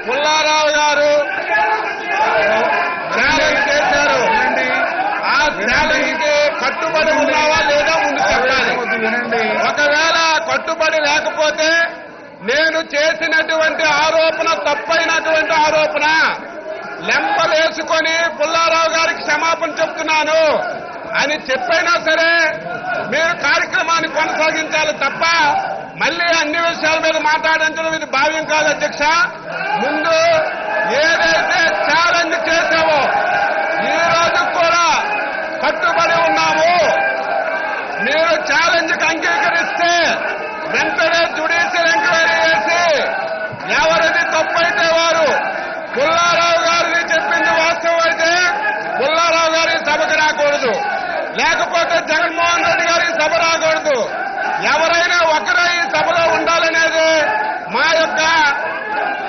పుల్లారావు గారు ఛాలెంజ్ చేశారు. ఆ ఛాలెంజ్ కి కట్టుబడి ఉన్నావా లేదా ముందు చెప్పాలి. ఒకవేళ కట్టుబడి లేకపోతే నేను చేసినటువంటి ఆరోపణ తప్పైనటువంటి ఆరోపణ లెంపలేసుకొని పుల్లారావు గారికి క్షమాపణ చెప్తున్నాను అని చెప్పైనా సరే మీరు కార్యక్రమాన్ని కొనసాగించాలి తప్ప మళ్లీ అన్ని విషయాల మీద మాట్లాడించడం ఇది భావ్యం కాదు అధ్యక్ష. ముందు ఏదైతే ఛాలెంజ్ చేశావో ఈ రోజు కూడా కట్టుబడి ఉన్నాము. మీరు ఛాలెంజ్కి అంగీకరిస్తే వెంటనే జ్యుడిషియల్ ఎంక్వైరీ చేసి ఎవరిది తప్పైతే వారు పుల్లారావు గారిని చెప్పింది వాస్తవం అయితే పుల్లారావు గారి సభకు రాకూడదు, లేకపోతే జగన్మోహన్ రెడ్డి గారి సభ రాకూడదు. ఎవరైనా ఒకరే ఈ సభలో ఉండాలనేది మా యొక్క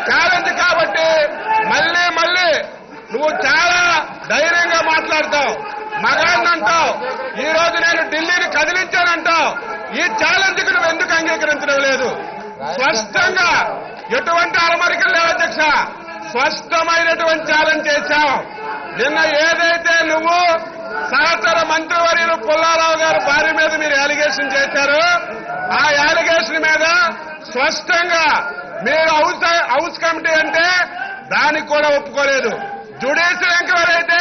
ఛాలెంజ్. కాబట్టి మళ్లీ నువ్వు చాలా ధైర్యంగా మాట్లాడతావు, మగాన్నంటావు. ఈ రోజు నేను ఢిల్లీని కదిలించానంటావు. ఈ ఛాలెంజ్ కు నువ్వు ఎందుకు అంగీకరించడం లేదు? స్పష్టంగా ఎటువంటి అలమరికలు లేవు అధ్యక్ష, స్పష్టమైనటువంటి ఛాలెంజ్ చేశావు. నిన్న ఏదైతే నువ్వు సహచర మంత్రివర్యులు పుల్లారావు గారు భార్య మీద మీరు అలిగేషన్ చేశారు, ఆ అలిగేషన్ మీద స్పష్టంగా మీరు హౌస్ కమిటీ అంటే దానికి కూడా ఒప్పుకోలేదు. జ్యుడిషియల్ ఎంక్వైరీ అయితే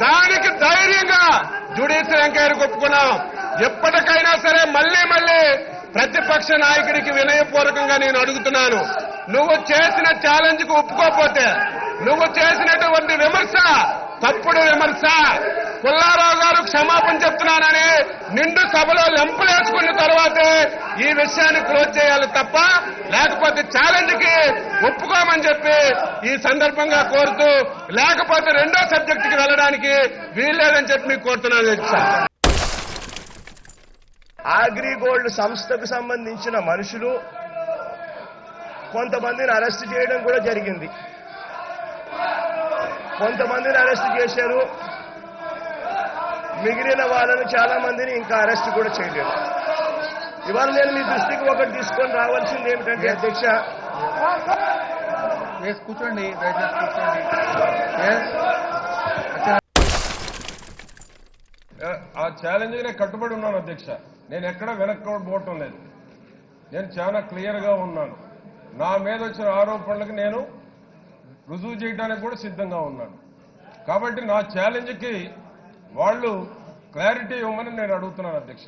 దానికి ధైర్యంగా జ్యుడిషియల్ ఎంక్వైరీకి ఒప్పుకున్నాం. ఎప్పటికైనా సరే మళ్లీ ప్రతిపక్ష నాయకుడికి వినయపూర్వకంగా నేను అడుగుతున్నాను, నువ్వు చేసిన ఛాలెంజ్ కు ఒప్పుకోకపోతే నువ్వు చేసినటువంటి విమర్శ తప్పుడు విమర్శ. పుల్లారావు గారు క్షమాపణ చెప్తున్నానని నిండు సభలో లెంపలేసుకున్న తర్వాతే ఈ విషయాన్ని క్లోజ్ చేయాలి తప్ప లేకపోతే ఛాలెంజ్ కి ఒప్పుకోమని చెప్పి ఈ సందర్భంగా కోరుతూ, లేకపోతే రెండో సబ్జెక్టుకి వెళ్ళడానికి వీల్లేదని చెప్పి మీకు కోరుతున్నాను. అగ్రిగోల్డ్ సంస్థకు సంబంధించిన మనుషులు కొంతమందిని అరెస్ట్ చేయడం కూడా జరిగింది. కొంతమందిని అరెస్ట్ చేశారు, మిగిలిన వాళ్ళని చాలా మందిని ఇంకా అరెస్ట్ కూడా చేయలేదు. ఇవాళ నేను మీ దృష్టికి ఒకటి తీసుకొని రావాల్సింది ఏమిటంటే అధ్యక్ష, కూర్చోండి ఆ ఛాలెంజ్ నేను కట్టుబడి ఉన్నాను అధ్యక్ష. నేను ఎక్కడ వెనక్కోవటం లేదు. నేను చాలా క్లియర్ గా ఉన్నాను. నా మీద వచ్చిన ఆరోపణలకు నేను రుజువు చేయడానికి కూడా సిద్ధంగా ఉన్నాను. కాబట్టి నా ఛాలెంజ్కి వాళ్ళు క్లారిటీ ఇవ్వమని నేను అడుగుతున్నాను అధ్యక్ష.